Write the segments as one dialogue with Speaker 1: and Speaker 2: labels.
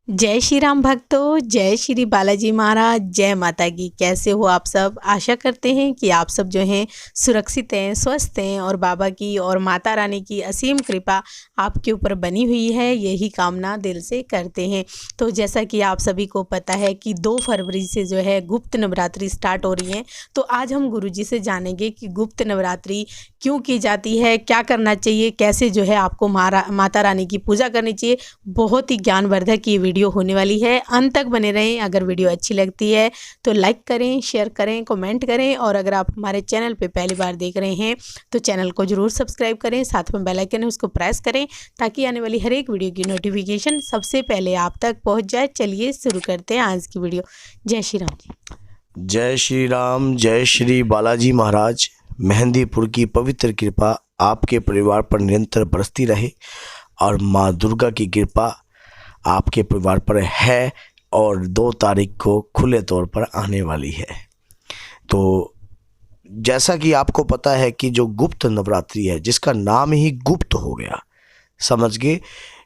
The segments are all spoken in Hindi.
Speaker 1: जय श्री राम भक्तों, जय श्री बालाजी महाराज, जय माता की। कैसे हो आप सब? आशा करते हैं कि आप सब जो हैं सुरक्षित हैं, स्वस्थ हैं और बाबा की और माता रानी की असीम कृपा आपके ऊपर बनी हुई है, यही कामना दिल से करते हैं। तो जैसा कि आप सभी को पता है कि 2 फरवरी से जो है गुप्त नवरात्रि स्टार्ट हो रही है। तो आज हम गुरुजी से जानेंगे कि गुप्त नवरात्रि क्यों की जाती है, क्या करना चाहिए, कैसे जो है आपको माता रानी की पूजा करनी चाहिए। बहुत ही ज्ञानवर्धक ये वीडियो होने वाली है, अंत तक बने रहें। अगर वीडियो अच्छी लगती है तो लाइक करें, शेयर करें, कमेंट करें और अगर आप हमारे चैनल पे पहली बार देख रहे हैं तो चैनल को ज़रूर सब्सक्राइब करें, साथ में बेल आइकन है उसको प्रेस करें ताकि आने वाली हर एक वीडियो की नोटिफिकेशन सबसे पहले आप तक पहुँच जाए। चलिए शुरू करते हैं आज की वीडियो। जय श्री राम जी।
Speaker 2: जय श्री राम, जय श्री बालाजी महाराज। मेहंदीपुर की पवित्र कृपा आपके परिवार पर निरंतर बरसती रहे और माँ दुर्गा की कृपा आपके परिवार पर है और 2 तारीख को खुले तौर पर आने वाली है। तो जैसा कि आपको पता है कि जो गुप्त नवरात्रि है, जिसका नाम ही गुप्त हो गया, समझ गए,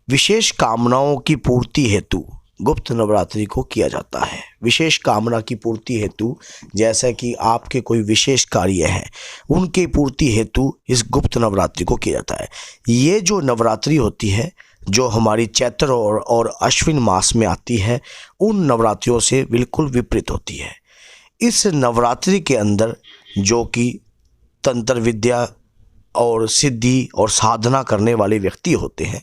Speaker 2: विशेष कामनाओं की पूर्ति हेतु गुप्त नवरात्रि को किया जाता है। विशेष कामना की पूर्ति हेतु, जैसा कि आपके कोई विशेष कार्य है उनकी पूर्ति हेतु इस गुप्त नवरात्रि को किया जाता है। ये जो नवरात्रि होती है, जो हमारी चैत्र और अश्विन मास में आती है, उन नवरात्रियों से बिल्कुल विपरीत होती है। इस नवरात्रि के अंदर जो कि तंत्र विद्या और सिद्धि और साधना करने वाले व्यक्ति होते हैं,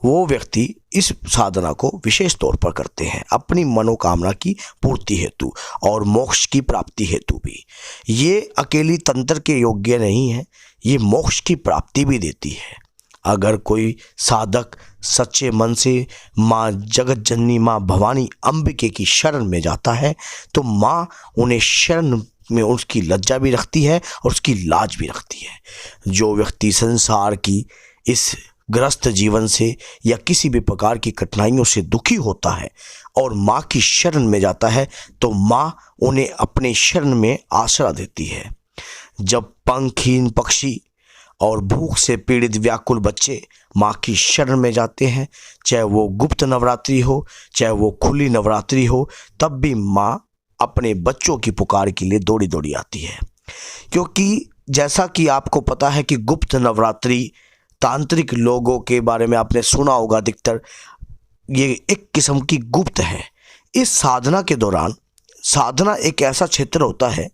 Speaker 2: वो व्यक्ति इस साधना को विशेष तौर पर करते हैं अपनी मनोकामना की पूर्ति हेतु और मोक्ष की प्राप्ति हेतु भी। ये अकेली तंत्र के योग्य नहीं है, ये मोक्ष की प्राप्ति भी देती है। अगर कोई साधक सच्चे मन से माँ जगत जननी माँ भवानी अंबिके की शरण में जाता है तो माँ उन्हें शरण में उसकी लज्जा भी रखती है और उसकी लाज भी रखती है। जो व्यक्ति संसार की इस ग्रस्त जीवन से या किसी भी प्रकार की कठिनाइयों से दुखी होता है और माँ की शरण में जाता है तो माँ उन्हें अपने शरण में आसरा देती है। जब पंखहीन पक्षी और भूख से पीड़ित व्याकुल बच्चे माँ की शरण में जाते हैं, चाहे वो गुप्त नवरात्रि हो चाहे वो खुली नवरात्रि हो, तब भी माँ अपने बच्चों की पुकार के लिए दौड़ी दौड़ी आती है। क्योंकि जैसा कि आपको पता है कि गुप्त नवरात्रि तांत्रिक लोगों के बारे में आपने सुना होगा अधिकतर, ये एक किस्म की गुप्त है। इस साधना के दौरान, साधना एक ऐसा क्षेत्र होता है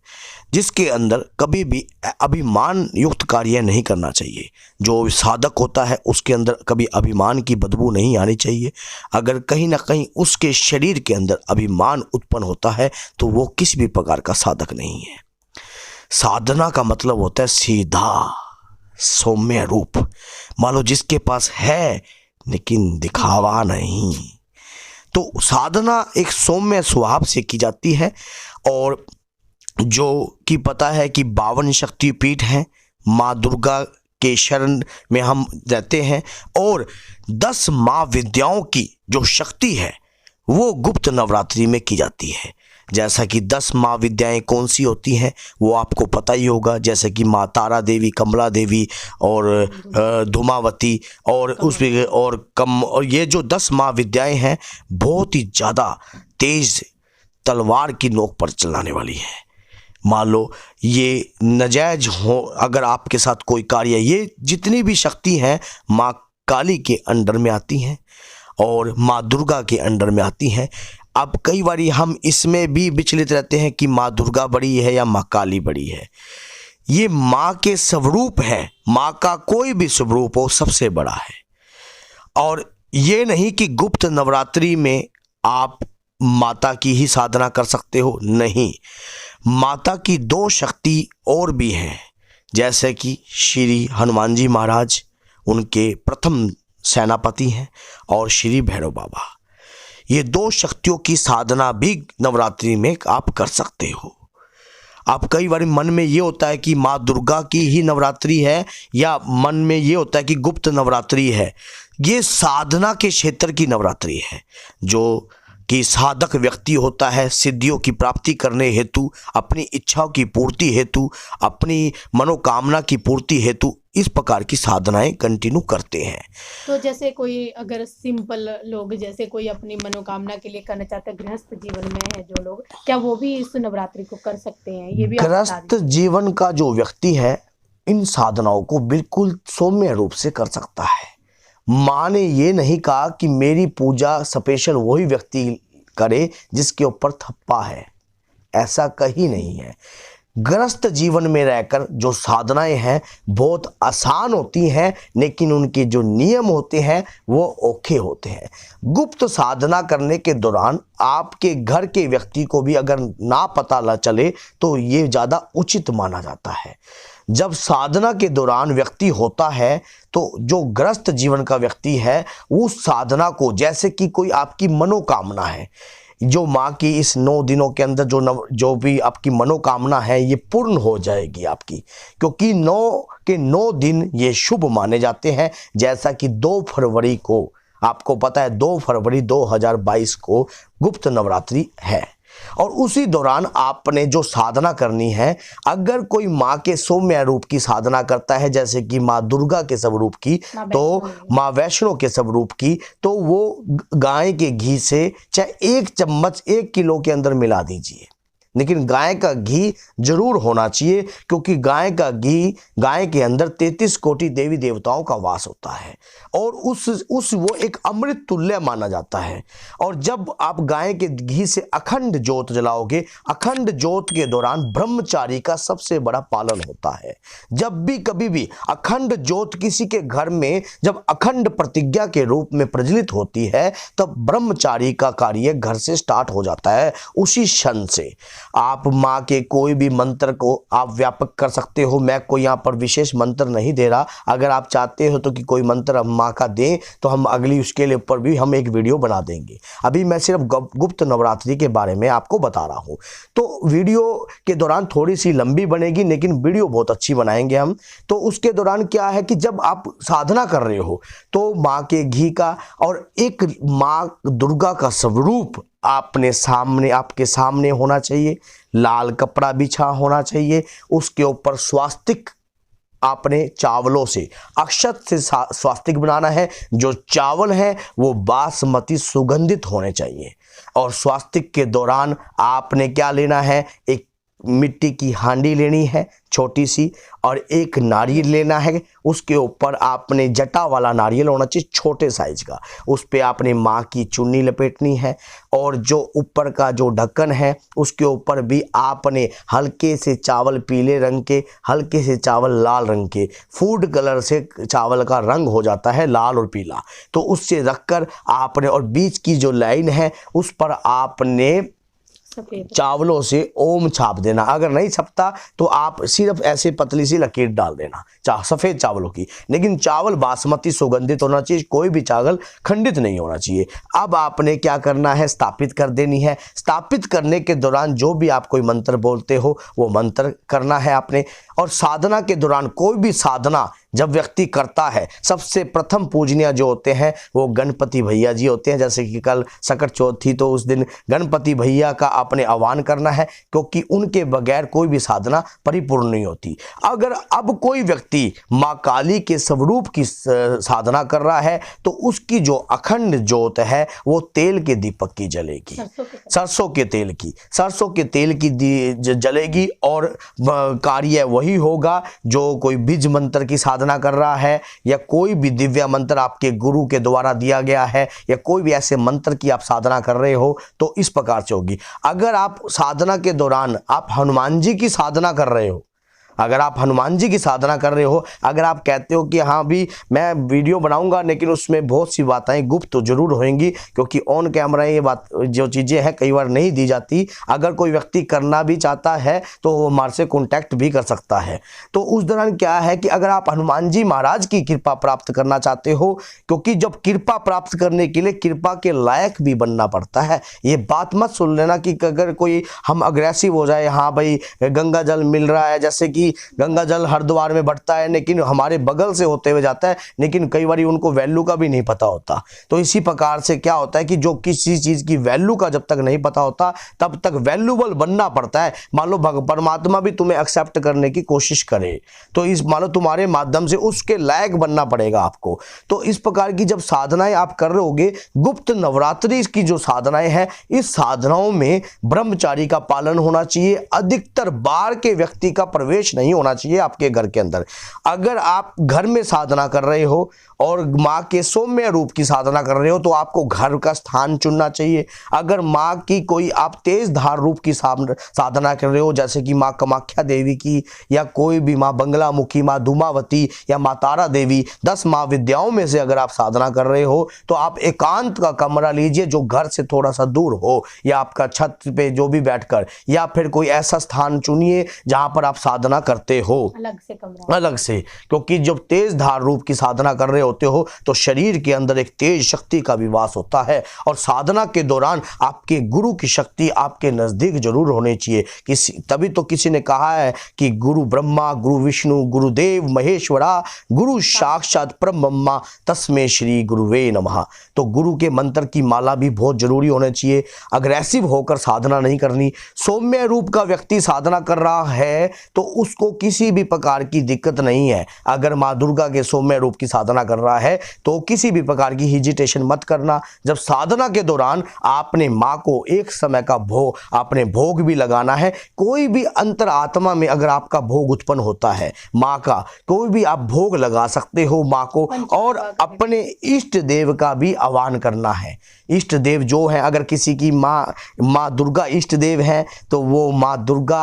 Speaker 2: जिसके अंदर कभी भी अभिमान युक्त कार्य नहीं करना चाहिए। जो साधक होता है उसके अंदर कभी अभिमान की बदबू नहीं आनी चाहिए। अगर कहीं ना कहीं उसके शरीर के अंदर अभिमान उत्पन्न होता है तो वो किसी भी प्रकार का साधक नहीं है। साधना का मतलब होता है सीधा सौम्य रूप। मान लो जिसके पास है लेकिन दिखावा नहीं। तो साधना एक सौम्य स्वभाव से की जाती है और जो कि पता है कि 52 शक्तिपीठ हैं, माँ दुर्गा के शरण में हम रहते हैं और 10 माँ विद्याओं की जो शक्ति है वो गुप्त नवरात्रि में की जाती है। जैसा कि 10 माँ विद्याएं कौन सी होती हैं वो आपको पता ही होगा, जैसे कि माँ तारा देवी, कमला देवी और धूमावती और ये जो 10 माँ विद्याएं हैं बहुत ही ज़्यादा तेज तलवार की नोक पर चलाने वाली है। मान लो ये नजायज हो अगर आपके साथ कोई कार्य, ये जितनी भी शक्ति हैं माँ काली के अंडर में आती हैं और माँ दुर्गा के अंडर में आती हैं। अब कई बारी हम इसमें भी विचलित रहते हैं कि माँ दुर्गा बड़ी है या माँ काली बड़ी है। ये माँ के स्वरूप है, माँ का कोई भी स्वरूप हो सबसे बड़ा है। और ये नहीं कि गुप्त नवरात्रि में आप माता की ही साधना कर सकते हो, नहीं, माता की 2 शक्ति और भी हैं, जैसे कि श्री हनुमान जी महाराज उनके प्रथम सेनापति हैं और श्री भैरव बाबा। ये 2 शक्तियों की साधना भी नवरात्रि में आप कर सकते हो। आप कई बार मन में ये होता है कि माँ दुर्गा की ही नवरात्रि है या मन में ये होता है कि गुप्त नवरात्रि है। ये साधना के क्षेत्र की नवरात्रि है। जो कि साधक व्यक्ति होता है सिद्धियों की प्राप्ति करने हेतु, अपनी इच्छाओं की पूर्ति हेतु, अपनी मनोकामना की पूर्ति हेतु इस प्रकार की साधनाएं कंटिन्यू करते हैं।
Speaker 1: तो जैसे कोई अगर सिंपल लोग जैसे कोई अपनी मनोकामना के लिए करना चाहते हैं, गृहस्थ जीवन में है जो लोग, क्या वो भी इस नवरात्रि को कर सकते हैं? ये भी आप बता
Speaker 2: गृहस्थ जीवन का जो व्यक्ति है इन साधनाओं को बिल्कुल सौम्य रूप से कर सकता है। माँ ने ये नहीं कहा कि मेरी पूजा स्पेशल वही व्यक्ति करे जिसके ऊपर थप्पा है, ऐसा कहीं नहीं है। गृहस्थ जीवन में रहकर जो साधनाएं हैं बहुत आसान होती हैं, लेकिन उनके जो नियम होते हैं वो औखे होते हैं। गुप्त साधना करने के दौरान आपके घर के व्यक्ति को भी अगर ना पता न चले तो ये ज़्यादा उचित माना जाता है। जब साधना के दौरान व्यक्ति होता है तो जो गृहस्थ जीवन का व्यक्ति है उस साधना को, जैसे कि कोई आपकी मनोकामना है, जो माँ की इस 9 दिनों के अंदर जो भी आपकी मनोकामना है ये पूर्ण हो जाएगी आपकी, क्योंकि 9 दिन ये शुभ माने जाते हैं। जैसा कि 2 फरवरी को आपको पता है, 2 फरवरी 2022 को गुप्त नवरात्रि है और उसी दौरान आपने जो साधना करनी है, अगर कोई माँ के सौम्य रूप की साधना करता है जैसे कि माँ दुर्गा के स्वरूप की, तो माँ वैष्णो के स्वरूप की, तो वो गाय के घी से चाहे 1 चम्मच 1 किलो के अंदर मिला दीजिए, लेकिन गाय का घी जरूर होना चाहिए, क्योंकि गाय का घी, गाय के अंदर 33 कोटि देवी देवताओं का वास होता है और वो एक अमृत तुल्य माना जाता है। और जब आप गाय के घी से अखंड ज्योत जलाओगे, अखंड ज्योत के दौरान ब्रह्मचारी का सबसे बड़ा पालन होता है। जब भी कभी भी अखंड ज्योत किसी के घर में जब अखंड प्रतिज्ञा के रूप में प्रज्वलित होती है, तब ब्रह्मचारी का कार्य घर से स्टार्ट हो जाता है। उसी क्षण से आप माँ के कोई भी मंत्र को आप व्यापक कर सकते हो। मैं कोई यहाँ पर विशेष मंत्र नहीं दे रहा, अगर आप चाहते हो तो कि कोई मंत्र हम माँ का दें तो हम अगली उसके लिए ऊपर भी हम एक वीडियो बना देंगे। अभी मैं सिर्फ गुप्त नवरात्रि के बारे में आपको बता रहा हूँ, तो वीडियो के दौरान थोड़ी सी लंबी बनेगी, लेकिन वीडियो बहुत अच्छी बनाएंगे हम। तो उसके दौरान क्या है कि जब आप साधना कर रहे हो तो माँ के घी का और एक माँ दुर्गा का स्वरूप आपके सामने होना चाहिए, लाल कपड़ा बिछा होना चाहिए, उसके ऊपर स्वास्तिक आपने चावलों से अक्षत से स्वास्तिक बनाना है। जो चावल है वो बासमती सुगंधित होने चाहिए। और स्वास्तिक के दौरान आपने क्या लेना है, एक मिट्टी की हांडी लेनी है छोटी सी, और एक नारियल लेना है। उसके ऊपर आपने जटा वाला नारियल होना चाहिए छोटे साइज का, उस पे आपने माँ की चुन्नी लपेटनी है। और जो ऊपर का जो ढक्कन है उसके ऊपर भी आपने हल्के से चावल पीले रंग के, हल्के से चावल लाल रंग के, फूड कलर से चावल का रंग हो जाता है लाल और पीला, तो उससे रखकर आपने, और बीच की जो लाइन है उस पर आपने चावलों से ओम छाप देना। अगर नहीं छपता तो आप सिर्फ ऐसे पतली सी लकीर डाल देना सफ़ेद चावलों की, लेकिन चावल बासमती सुगंधित होना चाहिए, कोई भी चावल खंडित नहीं होना चाहिए। अब आपने क्या करना है, स्थापित कर देनी है। स्थापित करने के दौरान जो भी आप कोई मंत्र बोलते हो वो मंत्र करना है आपने। और साधना के दौरान कोई भी साधना जब व्यक्ति करता है, सबसे प्रथम पूजनीय जो होते हैं वो गणपति भैया जी होते हैं। जैसे कि कल सकट चौथ थी तो उस दिन गणपति भैया का आपने आह्वान करना है, क्योंकि उनके बगैर कोई भी साधना परिपूर्ण नहीं होती। अगर अब कोई व्यक्ति माँ काली के स्वरूप की साधना कर रहा है तो उसकी जो अखंड ज्योत है वो तेल के दीपक की जलेगी, सरसों के तेल की जलेगी। और कार्य वही होगा जो कोई बीज मंत्र की साधना कर रहा है, या कोई भी दिव्य मंत्र आपके गुरु के द्वारा दिया गया है, या कोई भी ऐसे मंत्र की आप साधना कर रहे हो तो इस प्रकार से होगी। अगर आप साधना के दौरान आप हनुमान जी की साधना कर रहे हो, अगर आप हनुमान जी की साधना कर रहे हो, अगर आप कहते हो कि हाँ भी मैं वीडियो बनाऊंगा लेकिन उसमें बहुत सी बातें गुप्त तो जरूर होंगी, क्योंकि ऑन कैमरा ये बात जो चीज़ें हैं कई बार नहीं दी जाती। अगर कोई व्यक्ति करना भी चाहता है तो वो हमारे से कॉन्टैक्ट भी कर सकता है। तो उस दौरान क्या है कि अगर आप हनुमान जी महाराज की कृपा प्राप्त करना चाहते हो, क्योंकि जब कृपा प्राप्त करने के लिए कृपा के लायक भी बनना पड़ता है। ये बात मत सुन लेना कि अगर कोई हम अग्रेसिव हो जाए, हाँ भाई गंगा जल मिल रहा है, जैसे कि कि गंगा जल हरिद्वार में बढ़ता है लेकिन हमारे बगल से होते हुए जाता है, लेकिन कई बार उनको वैल्यू का भी नहीं पता होता। तो इसी प्रकार से क्या होता है कि जो किसी चीज़ की वैल्यू का जब तक नहीं पता होता तब तक वैल्यूबल बनना पड़ता है। मान लो परमात्मा भी तुम्हें एक्सेप्ट करने की कोशिश करे तो इस मान लो तुम्हारे माध्यम से उसके लायक बनना पड़ेगा आपको। तो इस प्रकार की जब साधनाएं आप कर रहे होगे, गुप्त नवरात्रि की जो साधनाएं हैं, इस साधनाओं में ब्रह्मचारी का पालन होना चाहिए। अधिकतर बाहर के व्यक्ति का प्रवेश नहीं होना चाहिए आपके घर के अंदर। अगर आप घर में साधना कर रहे हो और माँ के सौम्य रूप की साधना कर रहे हो तो आपको घर का स्थान चुनना चाहिए। अगर माँ की कोई आप तेज धार रूप की साधना कर रहे हो, जैसे कि माँ कामाख्या देवी की या कोई भी माँ बंगलामुखी, माँ धूमावती या माँ तारा देवी, 10 माँ विद्याओं में से अगर आप साधना कर रहे हो तो आप एकांत का कमरा लीजिए जो घर से थोड़ा सा दूर हो, या आपका छत पे जो भी बैठकर, या फिर कोई ऐसा स्थान चुनिए जहां पर आप साधना करते हो
Speaker 1: अलग से कमरा,
Speaker 2: अलग से। क्योंकि जब तेज धार रूप की साधना कर रहे होते हो तो शरीर के अंदर एक तेज शक्ति का विवास होता है, और साधना के दौरान आपके गुरु की शक्ति आपके नजदीक जरूर होनी चाहिए। तभी तो किसी ने कहा है कि गुरु ब्रह्मा, गुरु विष्णु, गुरुदेव महेश्वरा, गुरु साक्षात परब्रह्मा, तस्मै श्री गुरुवे नमः। तो गुरु के मंत्र की माला भी बहुत जरूरी होना चाहिए। अग्रेसिव होकर साधना नहीं करनी। सौम्य रूप का व्यक्ति साधना कर रहा है तो उसको किसी भी प्रकार की दिक्कत नहीं है। अगर माँ दुर्गा के सौम्य रूप की साधना कर रहा है तो किसी भी प्रकार की हिजिटेशन मत करना। जब साधना के दौरान आपने माँ को एक समय का आपने भोग भी लगाना है। कोई भी अंतर आत्मा में अगर आपका भोग उत्पन्न होता है माँ का, कोई भी आप भोग लगा सकते हो माँ को, और अपने इष्ट देव का भी आह्वान करना है। इष्ट देव जो है, अगर किसी की माँ दुर्गा इष्ट देव है तो वो माँ दुर्गा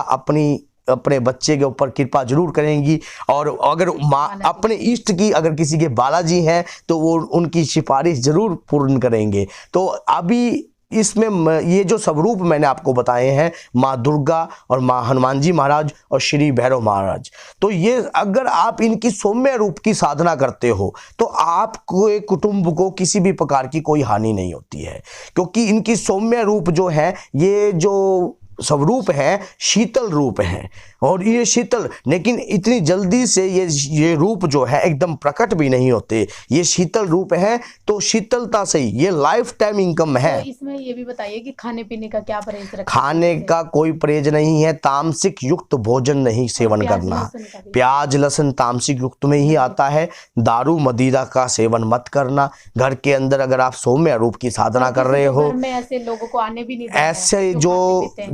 Speaker 2: अपने बच्चे के ऊपर कृपा जरूर करेंगी। और अगर माँ अपने इष्ट की अगर किसी के बालाजी हैं तो वो उनकी सिफारिश जरूर पूर्ण करेंगे। तो अभी इसमें ये जो स्वरूप मैंने आपको बताए हैं, माँ दुर्गा और माँ हनुमान जी महाराज और श्री भैरव महाराज, तो ये अगर आप इनकी सौम्य रूप की साधना करते हो तो आपको कुटुंब को किसी भी प्रकार की कोई हानि नहीं होती है। क्योंकि इनकी सौम्य रूप जो है, ये जो स्वरूप है शीतल रूप है, और ये शीतल, लेकिन इतनी जल्दी से ये रूप जो है एकदम प्रकट भी नहीं होते। ये शीतल रूप है तो शीतलता से ये लाइफ टाइम इनकम है।
Speaker 1: तो इसमें ये भी बताइए कि खाने पीने का क्या परहेज रखें?
Speaker 2: खाने का कोई परहेज नहीं है। तामसिक युक्त भोजन नहीं सेवन करना। प्याज लहसुन तामसिक युक्त में ही आता है। दारू मदिरा का सेवन मत करना। घर के अंदर अगर आप सौम्य रूप की साधना कर रहे हो,
Speaker 1: ऐसे लोगों को आने भी नहीं,
Speaker 2: ऐसे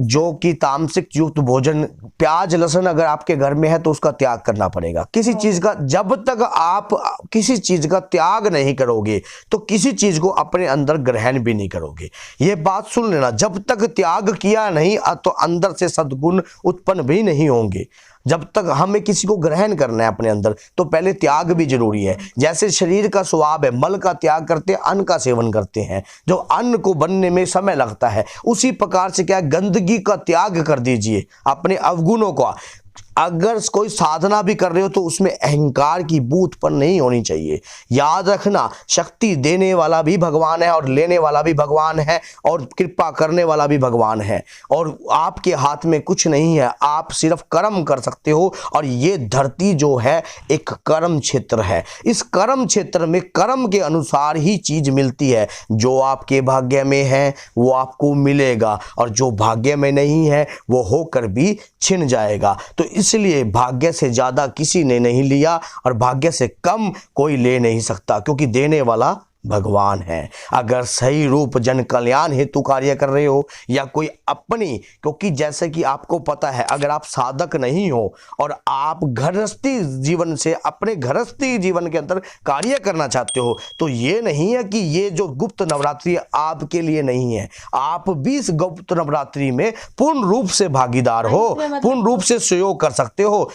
Speaker 2: जो कि तामसिक युक्त भोजन, प्याज लहसुन अगर आपके घर में है तो उसका त्याग करना पड़ेगा। किसी चीज का, जब तक आप किसी चीज का त्याग नहीं करोगे तो किसी चीज को अपने अंदर ग्रहण भी नहीं करोगे। ये बात सुन लेना, जब तक त्याग किया नहीं तो अंदर से सद्गुण उत्पन्न भी नहीं होंगे। जब तक हमें किसी को ग्रहण करना है अपने अंदर तो पहले त्याग भी जरूरी है। जैसे शरीर का स्वभाव है, मल का त्याग करते हैं, अन्न का सेवन करते हैं, जो अन्न को बनने में समय लगता है। उसी प्रकार से क्या, गंदगी का त्याग कर दीजिए, अपने अवगुणों का। अगर कोई साधना भी कर रहे हो तो उसमें अहंकार की बू उत्पन्न नहीं होनी चाहिए। याद रखना, शक्ति देने वाला भी भगवान है और लेने वाला भी भगवान है और कृपा करने वाला भी भगवान है, और आपके हाथ में कुछ नहीं है। आप सिर्फ कर्म कर सकते हो, और ये धरती जो है एक कर्म क्षेत्र है। इस कर्म क्षेत्र में कर्म के अनुसार ही चीज मिलती है। जो आपके भाग्य में है वो आपको मिलेगा, और जो भाग्य में नहीं है वो होकर भी छिन जाएगा। तो इसलिए भाग्य से ज़्यादा किसी ने नहीं लिया और भाग्य से कम कोई ले नहीं सकता, क्योंकि देने वाला भगवान है। अगर सही रूप जन कल्याण हेतु कार्य कर रहे हो या कोई अपनी, क्योंकि जैसे कि आपको पता है, अगर आप साधक नहीं हो और आप गृहस्थी जीवन से अपने गृहस्थी जीवन के अंदर कार्य करना चाहते हो तो ये नहीं है कि ये जो गुप्त नवरात्रि आपके लिए नहीं है। आप भी इस गुप्त नवरात्रि में पूर्ण रूप से भागीदार हो, पूर्ण रूप से सहयोग कर सकते हो।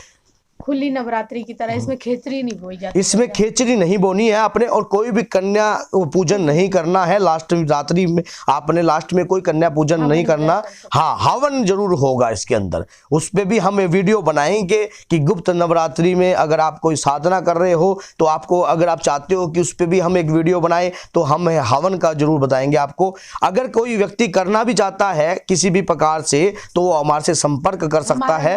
Speaker 1: खुली नवरात्रि की तरह इसमें खेचड़ी नहीं बोई जाती।
Speaker 2: इसमें खेचड़ी नहीं बोनी है आपने, और कोई भी कन्या पूजन नहीं करना है। लास्ट रात्रि में आपने लास्ट में कोई कन्या पूजन नहीं करना। हाँ, हवन जरूर होगा इसके अंदर। उस पे भी हम वीडियो बनाएंगे कि गुप्त नवरात्रि में अगर आप कोई साधना कर रहे हो तो आपको, अगर आप चाहते हो कि उस पे भी हम एक वीडियो बनाएं तो हम हवन का जरूर बताएंगे आपको। अगर कोई व्यक्ति करना भी चाहता है किसी भी प्रकार से तो वो हमारे से संपर्क कर सकता है।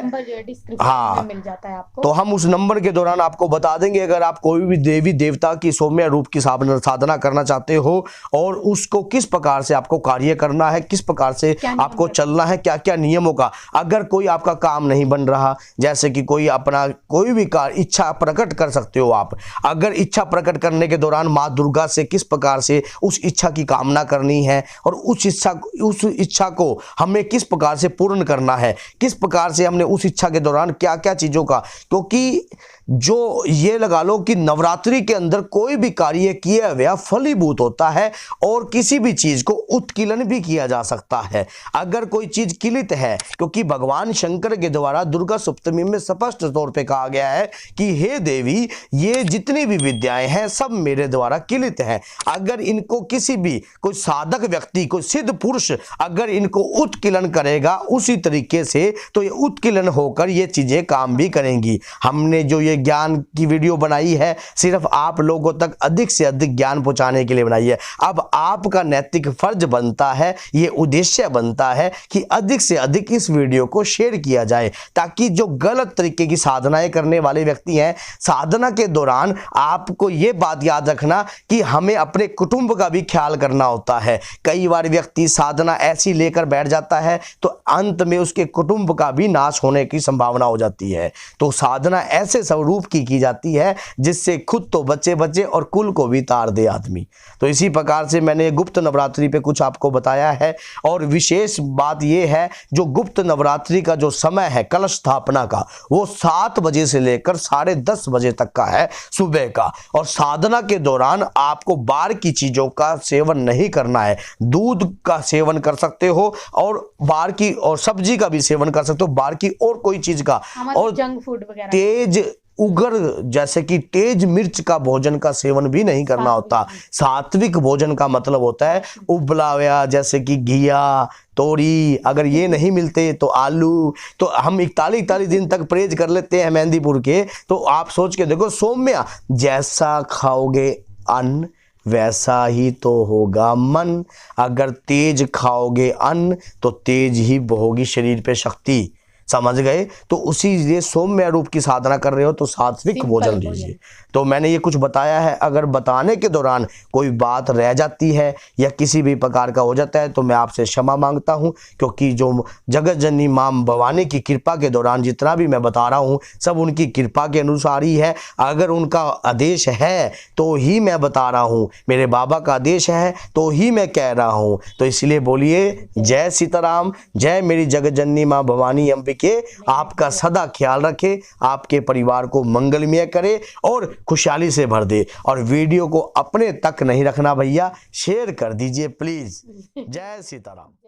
Speaker 2: हाँ,
Speaker 1: मिल जाता है आपको,
Speaker 2: तो हम उस नंबर के दौरान आपको बता देंगे। अगर आप कोई भी देवी देवता की सौम्य रूप की साधना करना चाहते हो और उसको किस प्रकार से आपको कार्य करना है, किस प्रकार से आपको चलना है, क्या क्या नियमों का, अगर कोई आपका काम नहीं बन रहा, जैसे कि कोई अपना कोई भी कार्य इच्छा प्रकट कर सकते हो आप। अगर इच्छा प्रकट करने के दौरान माँ दुर्गा से किस प्रकार से उस इच्छा की कामना करनी है और उस इच्छा को हमें किस प्रकार से पूर्ण करना है, किस प्रकार से हमने उस इच्छा के दौरान क्या क्या चीजों का, क्योंकि जो ये लगा लो कि नवरात्रि के अंदर कोई भी कार्य किया हुआ फलीभूत होता है और किसी भी चीज को उत्कीलन भी किया जा सकता है अगर कोई चीज किलित है, क्योंकि भगवान शंकर के द्वारा दुर्गा सप्तमी में स्पष्ट तौर पे कहा गया है कि हे देवी, ये जितनी भी विद्याएं हैं सब मेरे द्वारा किलित हैं। अगर इनको किसी भी कोई साधक व्यक्ति, कोई सिद्ध पुरुष अगर इनको उत्कीलन करेगा उसी तरीके से, तो ये उत्कीलन होकर ये चीजें काम भी करेंगी। हमने जो ये ज्ञान की वीडियो बनाई है सिर्फ आप लोगों तक अधिक से अधिक ज्ञान पहुंचाने के लिए बनाई है। अब आपका नैतिक फर्ज बनता है, ये उद्देश्य बनता है कि अधिक से अधिक इस वीडियो को शेयर किया जाए, ताकि जो गलत तरीके की साधनाएं करने वाले व्यक्ति हैं, साधना के दौरान आपको ये बात याद रखना कि हमें अपने कुटुंब का भी ख्याल करना होता है। कई बार व्यक्ति साधना ऐसी लेकर बैठ जाता है तो अंत में उसके कुटुंब का भी नाश होने की संभावना हो जाती है। तो साधना ऐसे स्वरूप की जाती है जिससे खुद तो बचे और कुल को भी तार दे आदमी। तो इसी प्रकार से मैंने गुप्त नवरात्रि पे कुछ आपको बताया है। और विशेष बात यह है, जो गुप्त नवरात्रि का जो समय है कलश स्थापना का, वो 7 बजे से लेकर 10:30 बजे तक का है सुबह का। और साधना के दौरान आपको बाहर की चीजों का सेवन नहीं करना है। दूध का सेवन कर सकते हो और बाहर की और सब्जी का भी सेवन कर सकते हो, बाहर की और कोई चीज का, और जंक फूड वगैरह, तेज उगर जैसे कि तेज मिर्च का भोजन का सेवन भी नहीं करना होता। सात्विक भोजन का मतलब होता है उबला हुआ, जैसे कि घिया, तोरी, अगर ये नहीं मिलते तो आलू। तो हम 41 दिन तक परहेज कर लेते हैं मेहंदीपुर के। तो आप सोच के देखो, सौम्या जैसा खाओगे अन्न वैसा ही तो होगा मन। अगर तेज खाओगे अन्न तो तेज ही बहोगी शरीर पे शक्ति, समझ गए। तो उसी लिए सौम्य रूप की साधना कर रहे हो तो सात्विक भोजन लीजिए। तो मैंने ये कुछ बताया है। अगर बताने के दौरान कोई बात रह जाती है या किसी भी प्रकार का हो जाता है तो मैं आपसे क्षमा मांगता हूँ, क्योंकि जो जगत जननी मां भवानी की कृपा के दौरान जितना भी मैं बता रहा हूँ सब उनकी कृपा के अनुसार ही है। अगर उनका आदेश है तो ही मैं बता रहा हूँ, मेरे बाबा का आदेश है तो ही मैं कह रहा हूँ। तो इसलिए बोलिए जय सीताराम, जय मेरी जगत जननी मां भवानी अंबिके। आपका सदा ख्याल रखे, आपके परिवार को मंगलमय करे और खुशहाली से भर दे। और वीडियो को अपने तक नहीं रखना भैया, शेयर कर दीजिए प्लीज। जय सीताराम।